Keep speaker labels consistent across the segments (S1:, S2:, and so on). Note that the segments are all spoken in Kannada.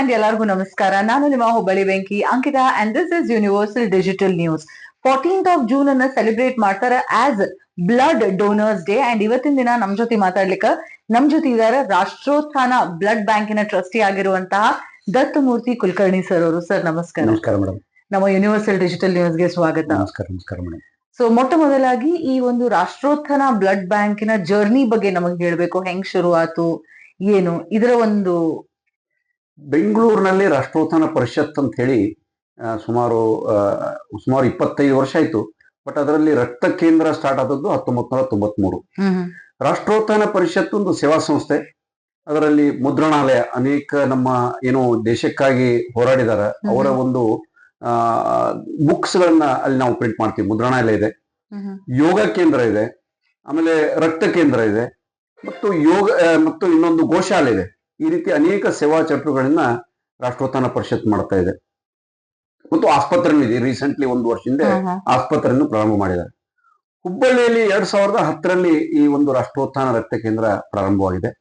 S1: ಅಂಡ್ ಎಲ್ಲರಿಗೂ ನಮಸ್ಕಾರ. ನಾನು ನಿಮ್ಮ ಹುಬ್ಬಳ್ಳಿ ಬೆಂಕಿ Ankita and this is universal digital news. 14th of June ಅನ್ನ ಸೆಲೆಬ್ರೇಟ್ ಮಾಡ್ತಾರೆ as blood donors day. And ಇವತ್ತಿನ ದಿನ ನಮ್ ಜೊತೆ ಮಾತಾಡ್ಲಿಕ್ಕೆ ನಮ್ ಜೊತೆ ಇದ್ದಾರೆ ರಾಷ್ಟ್ರೋತ್ಥಾನ ಬ್ಲಡ್ ಬ್ಯಾಂಕಿನ ಟ್ರಸ್ಟಿ ಆಗಿರುವಂತಹ ದತ್ತಮೂರ್ತಿ ಕುಲಕರ್ಣಿ ಸರ್ ಅವರು. ಸರ್ ನಮಸ್ಕಾರ.
S2: ನಮಸ್ಕಾರ ಮೇಡಮ್.
S1: ನಮ್ಮ ಯೂನಿವರ್ಸಲ್ ಡಿಜಿಟಲ್ ನ್ಯೂಸ್ಗೆ ಸ್ವಾಗತ.
S2: ನಮಸ್ಕಾರ. ನಮಸ್ಕಾರ ಮೇಡಮ್.
S1: ಸೊ ಮೊಟ್ಟ ಮೊದಲಾಗಿ ಈ ಒಂದು ರಾಷ್ಟ್ರೋತ್ಥಾನ ಬ್ಲಡ್ ಬ್ಯಾಂಕಿನ ಜರ್ನಿ ಬಗ್ಗೆ ನಮಗೆ ಹೇಳ್ಬೇಕು. ಹೆಂಗ್ ಶುರು ಆತು, ಏನು ಇದರ ಒಂದು.
S2: ಬೆಂಗಳೂರಿನಲ್ಲಿ ರಾಷ್ಟ್ರೋತ್ಥಾನ ಪರಿಷತ್ ಅಂತ ಹೇಳಿ ಸುಮಾರು 25 ವರ್ಷ ಆಯ್ತು. ಬಟ್ ಅದರಲ್ಲಿ ರಕ್ತ ಕೇಂದ್ರ ಸ್ಟಾರ್ಟ್ ಆದದ್ದು 1993. ರಾಷ್ಟ್ರೋತ್ಥಾನ ಪರಿಷತ್ ಒಂದು ಸೇವಾ ಸಂಸ್ಥೆ. ಅದರಲ್ಲಿ ಮುದ್ರಣಾಲಯ, ಅನೇಕ ನಮ್ಮ ಏನು ದೇಶಕ್ಕಾಗಿ ಹೋರಾಡಿದಾರ ಅವರ ಒಂದು ಬುಕ್ಸ್ ಗಳನ್ನ ಅಲ್ಲಿ ನಾವು ಪ್ರಿಂಟ್ ಮಾಡ್ತೀವಿ. ಮುದ್ರಣಾಲಯ ಇದೆ, ಯೋಗ ಕೇಂದ್ರ ಇದೆ, ಆಮೇಲೆ ರಕ್ತ ಕೇಂದ್ರ ಇದೆ, ಮತ್ತು ಮತ್ತು ಇನ್ನೊಂದು ಗೋಶಾಲೆ ಇದೆ. ಈ ರೀತಿ ಅನೇಕ ಸೇವಾ ಚಟುವಟಿಕೆಗಳನ್ನ ರಾಷ್ಟ್ರೋತ್ಥಾನ ಪರಿಷತ್ ಮಾಡ್ತಾ ಇದೆ. ಮತ್ತು ಆಸ್ಪತ್ರೆ ಇದೆ. ರೀಸೆಂಟ್ಲಿ 1 ವರ್ಷದಿಂದ ಆಸ್ಪತ್ರೆಯನ್ನು ಪ್ರಾರಂಭ ಮಾಡಿದ್ದಾರೆ. ಹುಬ್ಬಳ್ಳಿಯಲ್ಲಿ 2010ರಲ್ಲಿ ಈ ಒಂದು ರಾಷ್ಟ್ರೋತ್ಥಾನ ರಕ್ತ ಕೇಂದ್ರ ಪ್ರಾರಂಭವಾಗಿದೆ.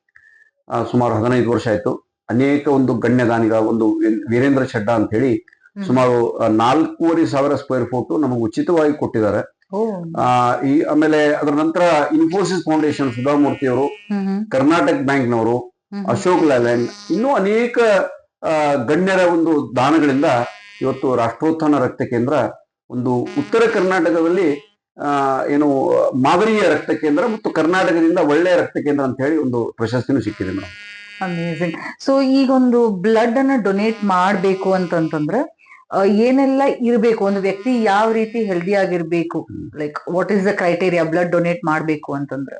S2: ಸುಮಾರು 15 ವರ್ಷ ಆಯ್ತು. ಅನೇಕ ಒಂದು ಗಣ್ಯದಾನಿಗಳ ಒಂದು ವೀರೇಂದ್ರ ಶೆಡ್ಡ ಅಂತ ಹೇಳಿ ಸುಮಾರು 4,500 ಸ್ಕ್ವೇರ್ ಫೂಟ್ ನಮಗೆ ಉಚಿತವಾಗಿ ಕೊಟ್ಟಿದ್ದಾರೆ. ಆಮೇಲೆ ಅದರ ನಂತರ ಇನ್ಫೋಸಿಸ್ ಫೌಂಡೇಶನ್ ಸುಧಾಮೂರ್ತಿ ಅವರು, ಕರ್ನಾಟಕ ಬ್ಯಾಂಕ್ನವರು, ಅಶೋಕ್ ಲೇಲ್ಯಾಂಡ್, ಇನ್ನೂ ಅನೇಕ ಗಣ್ಯರ ಒಂದು ದಾನಗಳಿಂದ ಇವತ್ತು ರಾಷ್ಟ್ರೋತ್ಥಾನ ರಕ್ತ ಕೇಂದ್ರ ಒಂದು ಉತ್ತರ ಕರ್ನಾಟಕದಲ್ಲಿ ಏನು ಮಾದರಿಯ ರಕ್ತ ಕೇಂದ್ರ ಮತ್ತು ಕರ್ನಾಟಕದಿಂದ ಒಳ್ಳೆಯ ರಕ್ತ ಕೇಂದ್ರ ಅಂತ ಹೇಳಿ ಒಂದು ಪ್ರಶಸ್ತಿನೂ ಸಿಕ್ಕಿದೆ ಮೇಡಮ್.
S1: ಅಮೇಜಿಂಗ್. ಸೊ ಈಗೊಂದು ಬ್ಲಡ್ ಅನ್ನ ಡೊನೇಟ್ ಮಾಡ್ಬೇಕು ಅಂತಂತಂದ್ರೆ ಏನೆಲ್ಲ ಇರ್ಬೇಕು, ಒಂದು ವ್ಯಕ್ತಿ ಯಾವ ರೀತಿ ಹೆಲ್ದಿ ಆಗಿರ್ಬೇಕು, like what is the criteria blood donate ಮಾಡ್ಬೇಕು ಅಂತಂದ್ರೆ?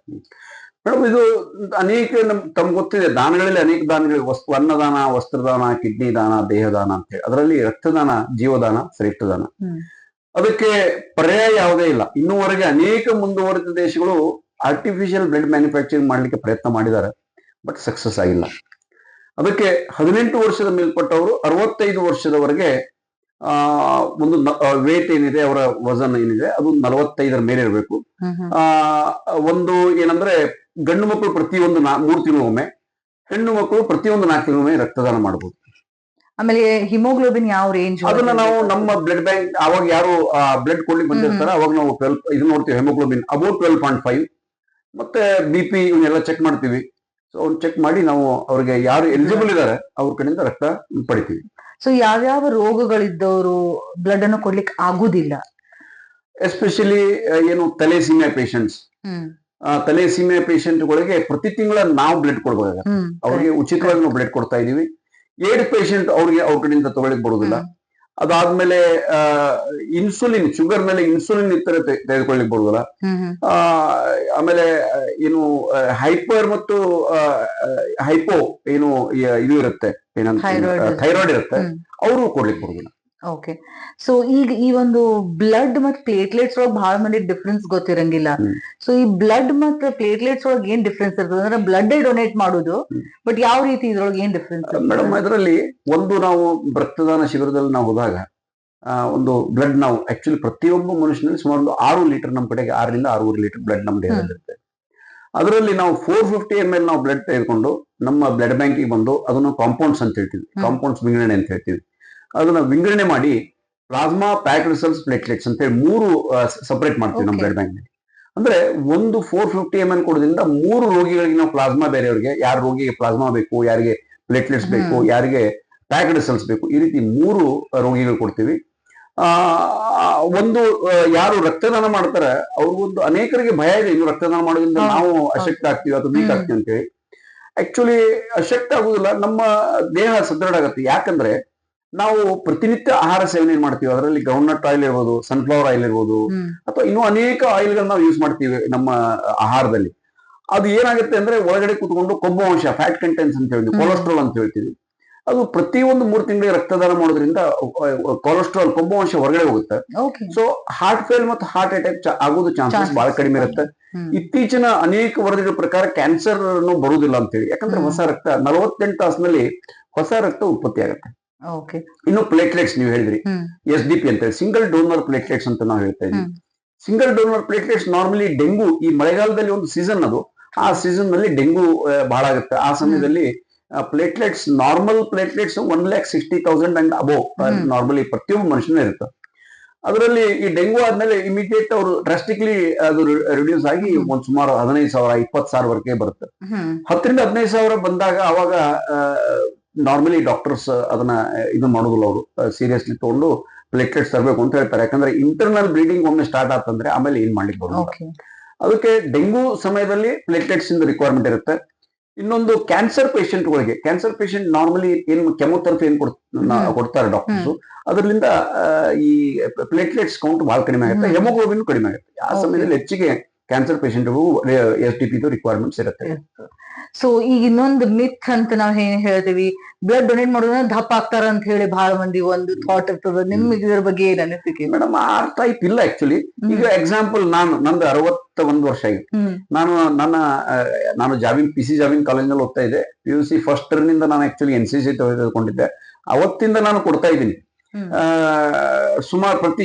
S2: ಮೇಡಮ್, ಇದು ಅನೇಕ ತಮ್ಗೆ ಗೊತ್ತಿದೆ, ದಾನಗಳಲ್ಲಿ ಅನೇಕ ದಾನಗಳು, ಅನ್ನದಾನ, ವಸ್ತ್ರದಾನ, ಕಿಡ್ನಿ ದಾನ, ದೇಹದಾನ ಅಂತ ಹೇಳಿ. ಅದರಲ್ಲಿ ರಕ್ತದಾನ, ಜೀವದಾನ, ಶ್ರೇಷ್ಠದಾನ. ಅದಕ್ಕೆ ಪರ್ಯಾಯ ಯಾವುದೇ ಇಲ್ಲ. ಇನ್ನೂವರೆಗೆ ಅನೇಕ ಮುಂದುವರೆದ ದೇಶಗಳು ಆರ್ಟಿಫಿಷಿಯಲ್ ಬ್ಲಡ್ ಮ್ಯಾನುಫ್ಯಾಕ್ಚರಿಂಗ್ ಮಾಡ್ಲಿಕ್ಕೆ ಪ್ರಯತ್ನ ಮಾಡಿದ್ದಾರೆ, ಬಟ್ ಸಕ್ಸಸ್ ಆಗಿಲ್ಲ. ಅದಕ್ಕೆ 18 ವರ್ಷದ ಮೇಲ್ಪಟ್ಟವರು 65 ವರ್ಷದವರೆಗೆ ಒಂದು ವೇಟ್ ಏನಿದೆ, ಅವರ ವಜನ್ ಏನಿದೆ, ಅದು 45ರ ಮೇಲೆ ಇರಬೇಕು. ಒಂದು ಏನಂದ್ರೆ ಗಂಡು ಮಕ್ಕಳು ಪ್ರತಿಯೊಂದು 3 ತಿಂಗಳಿಗೊಮ್ಮೆ, ಹೆಣ್ಣು ಮಕ್ಕಳು ಪ್ರತಿಯೊಂದು 4 ತಿಂಗಳಿಗೊಮ್ಮೆ ರಕ್ತದಾನ ಮಾಡಬಹುದು.
S1: ಆಮೇಲೆ ಹಿಮೋಗ್ಲೋಬಿನ್ ಯಾವ ರೇಂಜ್,
S2: ಅದನ್ನ ನಾವು ನಮ್ಮ ಬ್ಲಡ್ ಬ್ಯಾಂಕ್ ಅವಾಗ ಯಾರು ಬ್ಲಡ್ ಕೊಡ್ಲಿಕ್ಕೆ ಬಂದಿರ್ತಾರೆ ಅವಾಗ ನಾವು 12 ಇದು ನೋಡ್ತೀವಿ. Haemoglobin about 12.5. ಮತ್ತೆ BP ಇವನ್ನೆಲ್ಲ ಚೆಕ್ ಮಾಡ್ತೀವಿ. ಸೊ ಅವ್ನು ಚೆಕ್ ಮಾಡಿ ನಾವು ಅವ್ರಿಗೆ ಯಾರು ಎಲಿಜಿಬಲ್ ಇದ್ದಾರೆ ಅವ್ರ ಕಡೆಯಿಂದ ರಕ್ತ ಪಡಿತೀವಿ.
S1: ಸೊ ಯಾವ್ಯಾವ ರೋಗಗಳಿದ್ದವರು ಬ್ಲಡ್ ಅನ್ನು ಕೊಡ್ಲಿಕ್ಕೆ ಆಗುದಿಲ್ಲ?
S2: ಎಸ್ಪೆಷಲಿ ಏನು ತಲೆಸೀಮೆ ಪೇಷಂಟ್ಸ್, ತಲೆಸೀಮೆ ಪೇಷಂಟ್ಗಳಿಗೆ ಪ್ರತಿ ತಿಂಗಳ ನಾವು ಬ್ಲಡ್ ಕೊಡ್ಬೇಕಾಗುತ್ತೆ. ಅವ್ರಿಗೆ ಉಚಿತವಾಗಿ ನಾವು ಬ್ಲಡ್ ಕೊಡ್ತಾ ಇದೀವಿ. ಏಡ್ ಪೇಷಂಟ್ ಅವ್ರಿಗೆ ಅವ್ರ ಕಡೆಯಿಂದ ತಗೊಳ್ಳಿಕ್ ಬರುದಿಲ್ಲ. ಅದಾದ್ಮೇಲೆ ಇನ್ಸುಲಿನ್, ಶುಗರ್ ಮೇಲೆ ಇನ್ಸುಲಿನ್ ಇತರ ತೆಗೆದುಕೊಳ್ಳಿಕ್ ಬರುದಿಲ್ಲ. ಆಮೇಲೆ ಏನು ಹೈಪರ್ ಮತ್ತು ಹೈಪೋ ಏನು ಇದು ಇರುತ್ತೆ, ಏನಂತ ಥೈರಾಯ್ಡ್ ಇರುತ್ತೆ, ಅವರು ಕೊಡ್ಲಿಕ್ಕೆ ಬರುದಿಲ್ಲ.
S1: ಓಕೆ. ಸೊ ಈಗ ಈ ಒಂದು ಬ್ಲಡ್ ಮತ್ತು ಪ್ಲೇಟ್ಲೆಟ್ಸ್ ಒಳಗೆ ಬಹಳ ಮಂದಿ ಡಿಫ್ರೆನ್ಸ್ ಗೊತ್ತಿರಂಗಿಲ್ಲ. ಸೊ ಈ ಬ್ಲಡ್ ಮತ್ತು ಪ್ಲೇಟ್ಲೆಟ್ಸ್ ಒಳಗೆ ಏನ್ ಡಿಫ್ರೆನ್ಸ್ ಇರ್ತದೆ ಅಂದ್ರೆ ಬ್ಲಡ್ ಡೊನೇಟ್ ಮಾಡೋದು, ಬಟ್ ಯಾವ ರೀತಿ ಇದ್ರೊಳಗೆ ಏನ್ ಡಿಫ್ರೆನ್ಸ್?
S2: ಮೇಡಮ್, ಇದರಲ್ಲಿ ಒಂದು ನಾವು ರಕ್ತದಾನ ಶಿಬಿರದಲ್ಲಿ ನಾವು ಹೋದಾಗ ಒಂದು ಬ್ಲಡ್ ನಾವು ಆಕ್ಚುಲಿ ಪ್ರತಿಯೊಬ್ಬ ಮನುಷ್ಯನಲ್ಲಿ ಸುಮಾರು 6 ಲೀಟರ್, ನಮ್ಮ ಕಡೆಗೆ 6ರಿಂದ 6.5 ಲೀಟರ್ ಬ್ಲಡ್ ನಮ್ಮ ದೇಹದಲ್ಲಿ ಇರುತ್ತೆ. ಅದರಲ್ಲಿ ನಾವು 450 ml ನಾವು ಬ್ಲಡ್ ತೆಗೆದುಕೊಂಡು ನಮ್ಮ ಬ್ಲಡ್ ಬ್ಯಾಂಕಿಗೆ ಬಂದು ಅದನ್ನು ಕಾಂಪೌಂಡ್ಸ್ ಅಂತ ಹೇಳ್ತೀವಿ, ಕಾಂಪೌಂಡ್ಸ್ ವಿಂಗಡಣೆ ಅಂತ ಹೇಳ್ತೀವಿ. ಅದನ್ನ ವಿಂಗಡಣೆ ಮಾಡಿ ಪ್ಲಾಸ್ಮಾ, ಪ್ಯಾಕ್ಡ್ ಸೆಲ್ಸ್, ಪ್ಲೇಟ್ಲೆಟ್ಸ್ ಅಂತ ಹೇಳಿ 3 ಸಪರೇಟ್ ಮಾಡ್ತೀವಿ ನಮ್ಮ ಬ್ಲಡ್ ಬ್ಯಾಂಕ್ ನಲ್ಲಿ. ಅಂದ್ರೆ ಒಂದು 450 ml ಕೊಡೋದ್ರಿಂದ 3 ರೋಗಿಗಳಿಗೆ ನಾವು ಪ್ಲಾಸ್ಮಾ, ಬೇರೆಯವರಿಗೆ ಯಾರ ರೋಗಿಗೆ ಪ್ಲಾಸ್ಮಾ ಬೇಕು, ಯಾರಿಗೆ ಪ್ಲೇಟ್ಲೆಟ್ಸ್ ಬೇಕು, ಯಾರಿಗೆ ಪ್ಯಾಕ್ಡ್ ಸೆಲ್ಸ್ ಬೇಕು, ಈ ರೀತಿ 3 ರೋಗಿಗಳು ಕೊಡ್ತೀವಿ. ಒಂದು ಯಾರು ರಕ್ತದಾನ ಮಾಡ್ತಾರೆ ಅವ್ರಿಗೊಂದು ಅನೇಕರಿಗೆ ಭಯ ಇದೆ, ಇನ್ನು ರಕ್ತದಾನ ಮಾಡೋದ್ರಿಂದ ನಾವು ಅಶಕ್ತ ಆಗ್ತೀವಿ ಅಥವಾ ವೀಕ್ ಆಗ್ತೀವಿ ಅಂತ ಹೇಳಿ. ಆಕ್ಚುಲಿ ಅಶಕ್ತ ಆಗುದಿಲ್ಲ, ನಮ್ಮ ದೇಹ ಸದೃಢ ಆಗತ್ತೆ. ಯಾಕಂದ್ರೆ ನಾವು ಪ್ರತಿನಿತ್ಯ ಆಹಾರ ಸೇವನೆ ಮಾಡ್ತೀವಿ. ಅದರಲ್ಲಿ ಗ್ರೌಂಡ್ನಟ್ ಆಯಿಲ್ ಇರ್ಬೋದು, ಸನ್ಫ್ಲವರ್ ಆಯಿಲ್ ಇರ್ಬೋದು, ಅಥವಾ ಇನ್ನೂ ಅನೇಕ ಆಯಿಲ್ಗಳನ್ನ ನಾವು ಯೂಸ್ ಮಾಡ್ತೀವಿ ನಮ್ಮ ಆಹಾರದಲ್ಲಿ. ಅದು ಏನಾಗುತ್ತೆ ಅಂದ್ರೆ ಒಳಗಡೆ ಕೂತ್ಕೊಂಡು ಕೊಬ್ಬು ಅಂಶ, ಫ್ಯಾಟ್ ಕಂಟೆಂಟ್ಸ್ ಅಂತ ಹೇಳ್ತೀವಿ, ಕೊಲೆಸ್ಟ್ರಾಲ್ ಅಂತ ಹೇಳ್ತೀವಿ. ಅದು ಪ್ರತಿಯೊಂದು 3 ತಿಂಗಳಿಗೆ ರಕ್ತದಾನ ಮಾಡೋದ್ರಿಂದ ಕೊಲೆಸ್ಟ್ರಾಲ್, ಕೊಬ್ಬು ಅಂಶ ಹೊರಗಡೆ ಹೋಗುತ್ತೆ. ಸೊ ಹಾರ್ಟ್ ಫೇಲ್ ಮತ್ತು ಹಾರ್ಟ್ ಅಟ್ಯಾಕ್ ಆಗೋದು ಚಾನ್ಸಸ್ ಬಹಳ ಕಡಿಮೆ ಇರುತ್ತೆ. ಇತ್ತೀಚಿನ ಅನೇಕ ವರದಿಗಳ ಪ್ರಕಾರ ಕ್ಯಾನ್ಸರ್ ಬರುವುದಿಲ್ಲ ಅಂತೇಳಿ. ಯಾಕಂದ್ರೆ ಹೊಸ ರಕ್ತ 48 ತಾಸಿನಲ್ಲಿ ಹೊಸ ರಕ್ತ ಉತ್ಪತ್ತಿ ಆಗುತ್ತೆ. ಇನ್ನು ಪ್ಲೇಟ್ಲೆಟ್ಸ್ ನೀವು ಹೇಳಿದ್ರಿ, SDP ಅಂತ ಹೇಳಿ ಸಿಂಗಲ್ ಡೋನರ್ ಪ್ಲೇಟ್ಲೆಟ್ಸ್ ಅಂತ ನಾವು ಹೇಳ್ತಾ ಇದ್ವಿ. Single donor platelets normally dengue, ಈ ಮಳೆಗಾಲದಲ್ಲಿ ಒಂದು ಸೀಸನ್ ಅದು, ಆ ಸೀಸನ್ ನಲ್ಲಿ ಡೆಂಗು ಬಹಳ ಆಗುತ್ತೆ. ಆ ಸಮಯದಲ್ಲಿ platelets normal platelets 1,60,000 and above normally ಪ್ರತಿಯೊಬ್ಬ ಮನುಷ್ಯನೇ ಇರುತ್ತೆ. ಅದರಲ್ಲಿ ಈ ಡೆಂಗು ಆದ್ಮೇಲೆ ಇಮಿಡಿಯೇಟ್ ಅವರು ಡ್ರಾಸ್ಟಿಕ್ಲಿ ಅದು ರಿಡ್ಯೂಸ್ ಆಗಿ ಒಂದ್ ಸುಮಾರು 15,000 20,000 ವರೆಗೆ ಬರುತ್ತೆ. 10,000 to 15,000 ಬಂದಾಗ ಅವಾಗ ನಾರ್ಮಲಿ ಡಾಕ್ಟರ್ಸ್ ಅದನ್ನ ಇದು ಮಾಡೋದಿಲ್ಲ, ಅವರು ಸೀರಿಯಸ್ಲಿ ತಗೊಂಡು ಪ್ಲೇಟ್ಲೆಟ್ಸ್ ತರಬೇಕು ಅಂತ ಹೇಳ್ತಾರೆ. ಯಾಕಂದ್ರೆ ಇಂಟರ್ನಲ್ ಬ್ಲೀಡಿಂಗ್ ಒಮ್ಮೆ ಸ್ಟಾರ್ಟ್ ಆತಂದ್ರೆ ಆಮೇಲೆ ಏನ್ ಮಾಡ್ಲಿಕ್ಕೆ ಬರೋದು. ಅದಕ್ಕೆ ಡೆಂಗು ಸಮಯದಲ್ಲಿ ಪ್ಲೇಟ್ಲೆಟ್ಸ್ ಇಂದ ರಿಕ್ವೈರ್ಮೆಂಟ್ ಇರುತ್ತೆ. ಇನ್ನೊಂದು ಕ್ಯಾನ್ಸರ್ ಪೇಷಂಟ್ಗಳಿಗೆ, ಕ್ಯಾನ್ಸರ್ ಪೇಷಂಟ್ ನಾರ್ಮಲಿ ಏನ್ ಕೆಮೊಥೆರಪಿ ಏನ್ ಕೊಡ್ತಾರೆ ಡಾಕ್ಟರ್ಸ್, ಅದರಿಂದ ಈ ಪ್ಲೇಟ್ಲೆಟ್ಸ್ ಕೌಂಟ್ ಬಹಳ ಕಡಿಮೆ ಆಗುತ್ತೆ, ಹೆಮೋಗ್ಲೋಬಿನ್ ಕಡಿಮೆ ಆಗುತ್ತೆ. ಆ ಸಮಯದಲ್ಲಿ ಹೆಚ್ಚಿಗೆ ಕ್ಯಾನ್ಸರ್ ಪೇಷಂಟ್ಗೂ STP ರಿಕ್ವೈರ್ಮೆಂಟ್ಸ್ ಇರುತ್ತೆ.
S1: ಸೊ ಈಗ ಇನ್ನೊಂದು ಮಿತ್ ಅಂತ ನಾವ್ ಏನ್ ಹೇಳ್ತೀವಿ, ಬ್ಲಡ್ ಡೊನೇಟ್ ಮಾಡೋದ್ರ ದಪ್ಪ ಆಗ್ತಾರ ಅಂತ ಹೇಳಿ ಬಹಳ ಮಂದಿ ಒಂದು ಥಾಟ್ ಇರ್ತದ. ನಿಮ್ಗೆ ಇದ್ರ ಬಗ್ಗೆ ಏನ್ ಅನಿಸಿಕೆ?
S2: ಮೇಡಮ್ ಆ ಟೈಪ್ ಇಲ್ಲ ಆಕ್ಚುಲಿ. ಈಗ ಎಕ್ಸಾಂಪಲ್ ನಂದು 61 ವರ್ಷ ಆಗಿದೆ. ನಾನು PC ಜಾಬಿನ್ ಕಾಲೇಜ್ ನಲ್ಲಿ ಓದ್ತಾ ಇದ್ದೆ. PUC ಫಸ್ಟ್ ಇಯರ್ ನಿಂದ ನಾನು ಆಕ್ಚುಲಿ NCC ತೆಗೆದುಕೊಂಡಿದ್ದೆ. ಅವತ್ತಿಂದ ನಾನು ಕೊಡ್ತಾ ಇದ್ದೀನಿ ಸುಮಾರು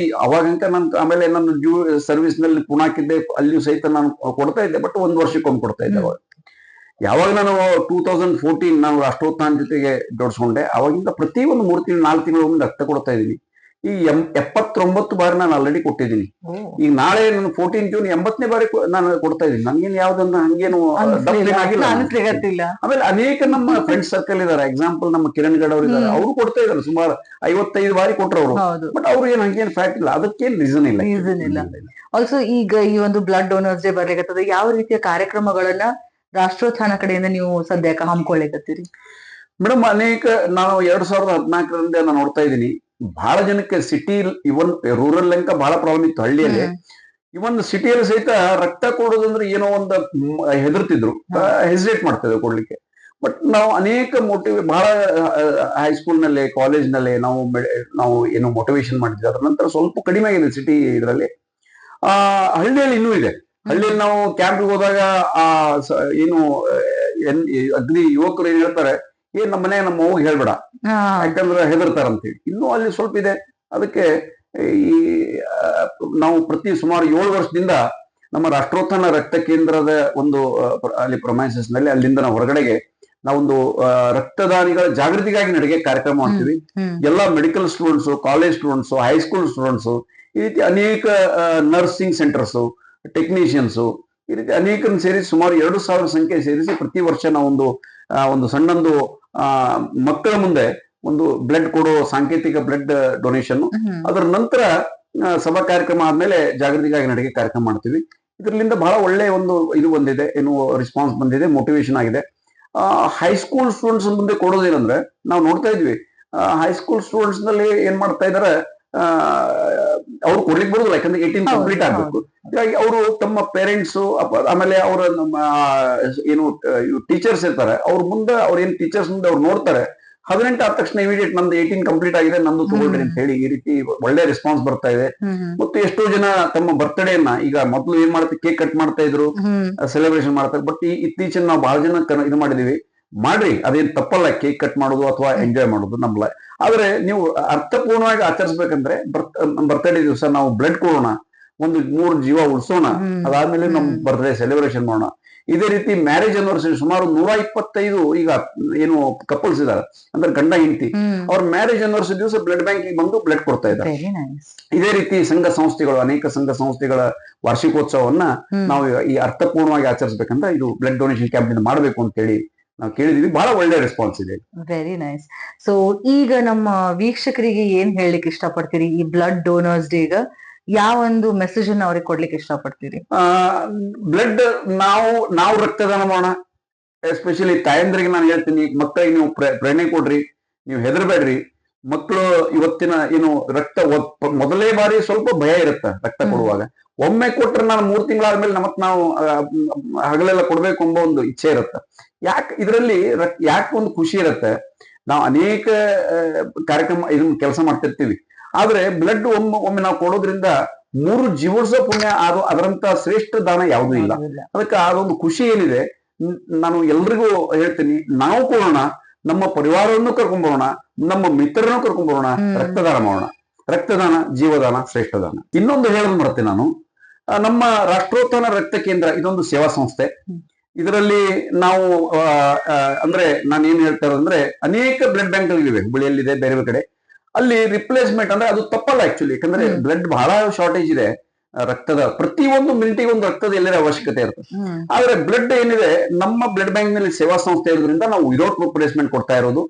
S2: ಅವಾಗಂಕ ಆಮೇಲೆ ನಾನು ಸರ್ವಿಸ್ ನಲ್ಲಿ ಪುಣಾಕಿದ್ದೆ, ಅಲ್ಲಿಯೂ ಸಹಿತ ನಾನು ಕೊಡ್ತಾ ಇದ್ದೆ. ಬಟ್ 1 ವರ್ಷಕ್ಕೊಮ್ಮೆ ಕೊಡ್ತಾ ಇದ್ದೆ. ಅವಾಗ ಯಾವಾಗ ನಾನು 2014 ನಾನು ರಾಷ್ಟ್ರೋತ್ಥಾನ ಜೊತೆಗೆ ಜೋಡಿಸ್ಕೊಂಡೆ, ಅವಾಗಿಂದ ಪ್ರತಿ ಒಂದು 3 ತಿಂಗಳು 4 ತಿಂಗಳು ಒಮ್ಮೆ ರಕ್ತ ಕೊಡ್ತಾ ಇದ್ದೀನಿ. ಈ 79 ಬಾರಿ ನಾನು ಆಲ್ರೆಡಿ ಕೊಟ್ಟಿದ್ದೀನಿ. ಈಗ ನಾಳೆ ನಾನು 14 ಜೂನ್ 80ನೇ ಬಾರಿ ನಾನು ಕೊಡ್ತಾ ಇದ್ದೀನಿ. ನನ್ಗೇನು ಯಾವ್ದನ್ನ ಹಂಗೇನು
S1: ಆಗಿಲ್ಲ.
S2: ಆಮೇಲೆ ಅನೇಕ ನಮ್ಮ ಫ್ರೆಂಡ್ಸ್ ಸರ್ಕಲ್ ಇದಾರೆ. ಎಕ್ಸಾಂಪಲ್ ನಮ್ಮ ಕಿರಣ್ ಗಡ್ ಅವರು ಇದ್ದಾರೆ, ಅವರು ಕೊಡ್ತಾ ಇದಾರೆ ಸುಮಾರು 55 ಬಾರಿ ಕೊಟ್ರು ಅವರು. ಬಟ್ ಅವ್ರು ಏನ್ ಹಂಗೇನು ಫ್ಯಾಕ್ಟ್ ಇಲ್ಲ, ಅದಕ್ಕೇನು ರೀಸನ್ ಇಲ್ಲ.
S1: ಆಲ್ಸೋ ಈಗ ಈ ಒಂದು ಬ್ಲಡ್ ಡೋನರ್ಸ್ ಡೇ ಬರ್ಲಿಕತ್ತದ, ಯಾವ ರೀತಿಯ ಕಾರ್ಯಕ್ರಮಗಳನ್ನ ರಾಷ್ಟ್ರೋತ್ಥಾನ ಕಡೆಯಿಂದ ನೀವು ಸದ್ಯಕ್ಕೆ ಹಮ್ಮಿಕೊಳ್ಳಿಕತ್ತೀರಿ?
S2: ಮೇಡಮ್ ನಾವು 2014ರಿಂದ ನಾನು ನೋಡ್ತಾ ಇದ್ದೀನಿ, ಬಹಳ ಜನಕ್ಕೆ ಸಿಟಿ ಇವನ್ ರೂರಲ್ ಅಂಕ ಬಹಳ ಪ್ರಾಬ್ಲಮ್ ಇತ್ತು ಹಳ್ಳಿಯಲ್ಲಿ. ಇವನ್ ಸಿಟಿಯಲ್ಲಿ ಸಹಿತ ರಕ್ತ ಕೊಡೋದಂದ್ರೆ ಏನೋ ಒಂದು ಹೆದರ್ತಿದ್ರು, ಹೆಸಿಟೇಟ್ ಮಾಡ್ತಿದ್ರು ಕೊಡ್ಲಿಕ್ಕೆ. ಬಟ್ ನಾವು ಅನೇಕ ಬಹಳ ಹೈಸ್ಕೂಲ್ ನಲ್ಲಿ ಕಾಲೇಜ್ ನಲ್ಲಿ ನಾವು ಏನು ಮೋಟಿವೇಶನ್ ಮಾಡಿದ್ವಿ. ಅದ್ರ ನಂತರ ಸ್ವಲ್ಪ ಕಡಿಮೆ ಆಗಿದೆ ಸಿಟಿ ಇದರಲ್ಲಿ. ಹಳ್ಳಿಯಲ್ಲಿ ಇನ್ನೂ ಇದೆ. ಹಳ್ಳಿಯಲ್ಲಿ ನಾವು ಕ್ಯಾಂಪ್ಗೆ ಹೋದಾಗ ಏನು ಅಗ್ನಿ ಯುವಕರು ಏನ್ ಹೇಳ್ತಾರೆ, ನಮ್ಮ ಮನೆ ನಮ್ಮ ಅವ್ಗೆ ಹೇಳ್ಬೇಡ, ಯಾಕಂದ್ರೆ ಹೆದರ್ತಾರಂತೇಳಿ. ಇನ್ನೂ ಅಲ್ಲಿ ಸ್ವಲ್ಪ ಇದೆ. ಅದಕ್ಕೆ ಈ ನಾವು ಸುಮಾರು 7 ವರ್ಷದಿಂದ ನಮ್ಮ ರಾಷ್ಟ್ರೋತ್ಥಾನ ರಕ್ತ ಕೇಂದ್ರದ ಒಂದು ಅಲ್ಲಿ ಪ್ರೊಮೈಸಸ್ ನಲ್ಲಿ ಅಲ್ಲಿಂದ ನಾವು ಹೊರಗಡೆಗೆ ನಾವೊಂದು ರಕ್ತದಾನಿಗಳ ಜಾಗೃತಿಗಾಗಿ ನಡೆಗೆ ಕಾರ್ಯಕ್ರಮ ಮಾಡ್ತೀವಿ. ಎಲ್ಲ medical students, college students, high school students, ಈ ರೀತಿ ಅನೇಕ ನರ್ಸಿಂಗ್ ಸೆಂಟರ್ಸ್, ಟೆಕ್ನಿಷಿಯನ್ಸ್, ಈ ರೀತಿ ಅನೇಕರನ್ನು ಸೇರಿಸಿ ಸುಮಾರು 2,000 ಸಂಖ್ಯೆ ಸೇರಿಸಿ ಪ್ರತಿ ವರ್ಷ ನಾವೊಂದು ಸಣ್ಣೊಂದು ಮಕ್ಕಳ ಮುಂದೆ ಒಂದು ಬ್ಲಡ್ ಕೊಡೋ ಸಾಂಕೇತಿಕ ಬ್ಲಡ್ ಡೊನೇಷನ್, ಅದರ ನಂತರ ಸಭಾ ಕಾರ್ಯಕ್ರಮ ಆದ್ಮೇಲೆ ಜಾಗೃತಿಗಾಗಿ ನಡೆಗೆ ಕಾರ್ಯಕ್ರಮ ಮಾಡ್ತೀವಿ. ಇದರಿಂದ ಬಹಳ ಒಳ್ಳೆ ಒಂದು ಇದು ಬಂದಿದೆ, ಏನು ರೆಸ್ಪಾನ್ಸ್ ಬಂದಿದೆ, ಮೋಟಿವೇಶನ್ ಆಗಿದೆ. ಹೈಸ್ಕೂಲ್ ಸ್ಟೂಡೆಂಟ್ಸ್ ಮುಂದೆ ಕೊಡೋದೇನಂದ್ರೆ ನಾವು ನೋಡ್ತಾ ಇದ್ವಿ, ಹೈಸ್ಕೂಲ್ ಸ್ಟೂಡೆಂಟ್ಸ್ ನಲ್ಲಿ ಏನ್ ಮಾಡ್ತಾ ಇದಾರೆ, ಅವ್ರು ಕೊಡ್ಲಿಕ್ಕೆ ಬರೋದಿಲ್ಲ, ಯಾಕಂದ್ರೆ 18 ಕಂಪ್ಲೀಟ್ ಆಗ್ಬೇಕು. ಹೀಗಾಗಿ ಅವರು ತಮ್ಮ ಪೇರೆಂಟ್ಸ್, ಆಮೇಲೆ ಅವರ ಏನು ಟೀಚರ್ಸ್ ಇರ್ತಾರೆ, ಅವ್ರ ಮುಂದೆ ಅವ್ರ ಏನ್ ಟೀಚರ್ಸ್ ಮುಂದೆ ಅವ್ರು ನೋಡ್ತಾರೆ, 18 ಆದ ತಕ್ಷಣ ಇಮಿಡಿಯೇಟ್ ನಂದು 18 ಕಂಪ್ಲೀಟ್ ಆಗಿದೆ, ನಂದು ತಗೊಳ್ರಿ ಅಂತ ಹೇಳಿ ಈ ರೀತಿ ಒಳ್ಳೆ ರೆಸ್ಪಾನ್ಸ್ ಬರ್ತಾ ಇದೆ. ಮತ್ತು ಎಷ್ಟೋ ಜನ ತಮ್ಮ ಬರ್ತ್ಡೇನ, ಈಗ ಮೊದಲು ಏನ್ ಮಾಡ್ತಾರೆ, ಕೇಕ್ ಕಟ್ ಮಾಡ್ತಾ ಇದ್ರು, ಸೆಲೆಬ್ರೇಷನ್ ಮಾಡ್ತಾರೆ. ಬಟ್ ಇತ್ತೀಚಿನ ನಾವು ಬಹಳ ಜನ ಇದು ಮಾಡಿದೀವಿ. ಮಾಡ್ರಿ, ಅದೇನ್ ತಪ್ಪಲ್ಲ ಕೇಕ್ ಕಟ್ ಮಾಡೋದು ಅಥವಾ ಎಂಜಾಯ್ ಮಾಡೋದು ನಮ್ಲ. ಆದ್ರೆ ನೀವು ಅರ್ಥಪೂರ್ಣವಾಗಿ ಆಚರಿಸ್ಬೇಕಂದ್ರೆ ಬರ್ತ್ಡೇ ದಿವಸ ನಾವು ಬ್ಲಡ್ ಕೊಡೋಣ, ಒಂದು 3 ಜೀವ ಉಳಿಸೋಣ, ಅದಾದ್ಮೇಲೆ ನಮ್ ಬರ್ತ್ಡೇ ಸೆಲೆಬ್ರೇಷನ್ ಮಾಡೋಣ. ಇದೇ ರೀತಿ ಮ್ಯಾರೇಜ್ ಆನಿವರ್ಸರಿ ಸುಮಾರು 125 ಈಗ ಏನು ಕಪಲ್ಸ್ ಇದಾರೆ, ಅಂದ್ರೆ ಗಂಡ ಹೆಂಡತಿ, ಅವ್ರ ಮ್ಯಾರೇಜ್ ಆನಿವರ್ಸರಿ ದಿವಸ ಬ್ಲಡ್ ಬ್ಯಾಂಕ್ ಬಂದು ಬ್ಲಡ್ ಕೊಡ್ತಾ ಇದ್ದಾರೆ. ಇದೇ ರೀತಿ ಸಂಘ ಸಂಸ್ಥೆಗಳು, ಅನೇಕ ಸಂಘ ಸಂಸ್ಥೆಗಳ ವಾರ್ಷಿಕೋತ್ಸವವನ್ನ ನಾವು ಈ ಅರ್ಥಪೂರ್ಣವಾಗಿ ಆಚರಿಸ್ಬೇಕಂತ ಇದು ಬ್ಲಡ್ ಡೊನೇಷನ್ ಕ್ಯಾಂಪ್ ಇಂದ ಮಾಡಬೇಕು ಅಂತ ಹೇಳಿ ನಾವು ಕೇಳಿದೀವಿ. ಬಹಳ ಒಳ್ಳೆ ರೆಸ್ಪಾನ್ಸ್ ಇದೆ.
S1: Very nice. ಸೊ ಈಗ ನಮ್ಮ ವೀಕ್ಷಕರಿಗೆ ಏನ್ ಹೇಳಲಿಕ್ಕೆ ಇಷ್ಟಪಡ್ತೀರಿ ಈ ಬ್ಲಡ್ ಡೋನರ್ಸ್ ಡೇ? ಯಾವ ಒಂದು ಮೆಸೇಜ್ ಅನ್ನ ಅವ್ರಿಗೆ ಕೊಡ್ಲಿಕ್ಕೆ ಇಷ್ಟಪಡ್ತೀರಿ?
S2: ಬ್ಲಡ್ ನಾವು ರಕ್ತದಾನ ಮಾಡೋಣ. ಎಸ್ಪೆಷಲಿ ತಾಯಂದ್ರಿಗೆ ನಾನು ಹೇಳ್ತೀನಿ, ಮಕ್ಕಳಿಗೆ ನೀವು ಪ್ರೇರಣೆ ಕೊಡ್ರಿ, ನೀವು ಹೆದರ್ಬೇಡ್ರಿ. ಮಕ್ಕಳು ಇವತ್ತಿನ ಏನು ರಕ್ತ ಮೊದಲೇ ಬಾರಿ ಸ್ವಲ್ಪ ಭಯ ಇರುತ್ತೆ ರಕ್ತ ಕೊಡುವಾಗ. ಒಮ್ಮೆ ಕೊಟ್ರೆ ನಾನು 3 ತಿಂಗಳಾದ್ಮೇಲೆ ನಾವು ಹಗಲೆಲ್ಲ ಕೊಡ್ಬೇಕು ಎಂಬ ಒಂದು ಇಚ್ಛೆ ಇರುತ್ತೆ. ಇದರಲ್ಲಿ ಯಾಕೆ ಒಂದು ಖುಷಿ ಇರುತ್ತೆ, ನಾವು ಅನೇಕ ಕಾರ್ಯಕ್ರಮ ಇದನ್ನ ಕೆಲಸ ಮಾಡ್ತಿರ್ತೀವಿ. ಆದ್ರೆ ಬ್ಲಡ್ ಒಮ್ಮೆ ನಾವು ಕೊಡೋದ್ರಿಂದ 3 ಜೀವೋತ್ಸವ ಪುಣ್ಯ, ಅದರಂತ ಶ್ರೇಷ್ಠ ದಾನ ಯಾವುದೂ ಇಲ್ಲ. ಅದಕ್ಕೆ ಅದೊಂದು ಖುಷಿ ಏನಿದೆ, ನಾನು ಎಲ್ರಿಗೂ ಹೇಳ್ತೀನಿ, ನಾವು ಕೊಡೋಣ, ನಮ್ಮ ಪರಿವಾರವನ್ನು ಕರ್ಕೊಂಡ್ಬರೋಣ, ನಮ್ಮ ಮಿತ್ರರನ್ನು ಕರ್ಕೊಂಡ್ಬರೋಣ, ರಕ್ತದಾನ ಮಾಡೋಣ. ರಕ್ತದಾನ ಜೀವದಾನ, ಶ್ರೇಷ್ಠ ದಾನ. ಇನ್ನೊಂದು ಹೇಳೋದು ಮಾಡ್ತೇನೆ ನಾನು, ನಮ್ಮ ರಾಷ್ಟ್ರೋತ್ಥಾನ ರಕ್ತ ಕೇಂದ್ರ ಇದೊಂದು ಸೇವಾ ಸಂಸ್ಥೆ. ಇದರಲ್ಲಿ ನಾವು ಅಂದ್ರೆ ನಾನು ಏನ್ ಹೇಳ್ತಾ ಇರೋದಂದ್ರೆ ಅನೇಕ ಬ್ಲಡ್ ಬ್ಯಾಂಕ್ಗಳಿವೆ, ಹುಬ್ಬಳ್ಳಿಯಲ್ಲಿದೆ, ಬೇರೆ ಬೇರೆ ಕಡೆ. ಅಲ್ಲಿ ರಿಪ್ಲೇಸ್ಮೆಂಟ್ ಅಂದ್ರೆ ಅದು ತಪ್ಪಲ್ಲ ಆಕ್ಚುಲಿ, ಯಾಕಂದ್ರೆ ಬ್ಲಡ್ ಬಹಳ ಶಾರ್ಟೇಜ್ ಇದೆ. ರಕ್ತದ ಪ್ರತಿಯೊಂದು ಮಿನಿಟಿಗೆ ಒಂದು ರಕ್ತದ ಎಲ್ಲರ ಅವಶ್ಯಕತೆ ಇರ್ತದೆ. ಆದ್ರೆ ಬ್ಲಡ್ ಏನಿದೆ, ನಮ್ಮ ಬ್ಲಡ್ ಬ್ಯಾಂಕ್ ನಲ್ಲಿ ಸೇವಾ ಸಂಸ್ಥೆ ಇರೋದ್ರಿಂದ ನಾವು ವಿದೌಟ್ ರಿಪ್ಲೇಸ್ಮೆಂಟ್ ಕೊಡ್ತಾ ಇರೋದು.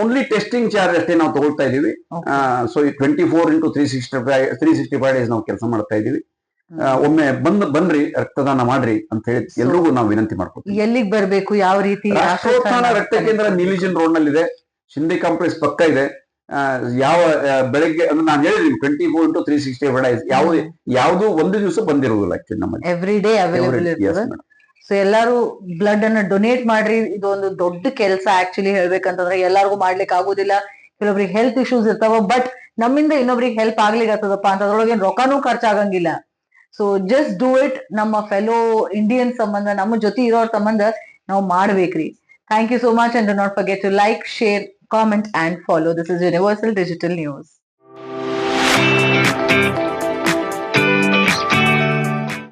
S2: ಓನ್ಲಿ ಟೆಸ್ಟಿಂಗ್ ಚಾರ್ಜ್ ಅಷ್ಟೇ ನಾವು ತಗೊಳ್ತಾ ಇದೀವಿ. ಸೊ 24x365 ಡೇಸ್ ನಾವು ಕೆಲಸ ಮಾಡ್ತಾ ಇದೀವಿ. ಒಮ್ಮೆ ಬನ್ರಿ, ರಕ್ತದಾನ ಮಾಡ್ರಿ ಅಂತ ಹೇಳಿ ಎಲ್ರಿಗೂ ನಾವು ವಿನಂತಿ ಮಾಡ್ಕೊತೀವಿ.
S1: ಎಲ್ಲಿಗೆ ಬರ್ಬೇಕು, ಯಾವ ರೀತಿ?
S2: ರಾಷ್ಟ್ರೋತ್ಥಾನ ರಕ್ತ ಕೇಂದ್ರ ನೀಲಿಜನ್ ರೋಡ್ ನಲ್ಲಿದೆ, ಶಿಂದೆ ಕಾಂಪ್ಲೆಕ್ಸ್ ಪಕ್ಕ ಇದೆ. ಯಾವ ಬೆಳಗ್ಗೆ ಅಂದ್ರೆ ನಾನು ಹೇಳಿದೀನಿ 24x365 ಡೇಸ್, ಯಾವುದು ಒಂದು ದಿವಸ ಬಂದಿರುವುದಿಲ್ಲ ಆಕ್ಚುಲಿ ನಮ್ಮಲ್ಲಿ,
S1: ಎವ್ರಿ ಡೇ ಅವೈಲೇಬಲ್ ಇರ್ತದೆ. ಸೊ ಎಲ್ಲಾರು ಬ್ಲಡ್ ಅನ್ನ ಡೊನೇಟ್ ಮಾಡ್ರಿ. ಇದು ಒಂದು ದೊಡ್ಡ ಕೆಲಸ ಆಕ್ಚುಲಿ ಹೇಳ್ಬೇಕಂತಂದ್ರೆ, ಎಲ್ಲಾರ್ಗು ಮಾಡ್ಲಿಕ್ಕೆ ಆಗೋದಿಲ್ಲ. ಕೆಲವೊಬ್ರಿಗೆ ಹೆಲ್ತ್ ಇಶ್ಯೂಸ್ ಇರ್ತಾವ, ಬಟ್ ನಮ್ಮಿಂದ ಇನ್ನೊಬ್ರಿಗೆ ಹೆಲ್ಪ್ ಆಗ್ಲಿಕ್ಕೆ ಆಗ್ತದಪ್ಪ ಅಂತ ಅದ್ರೊಳಗೆ ರೊಕ್ಕನೂ ಖರ್ಚಾಗಂಗಿಲ್ಲ. So just do it. ನಮ್ಮ ಫೆಲೋ ಇಂಡಿಯನ್ ಸಂಬಂಧ, ನಮ್ಮ ಜೊತೆ ಇರೋರ್ ಸಂಬಂಧ ನಾವು ಮಾಡ್ಬೇಕ್ರಿ. Thank you so much, and do not forget to like, share, comment and follow. This is Universal Digital News.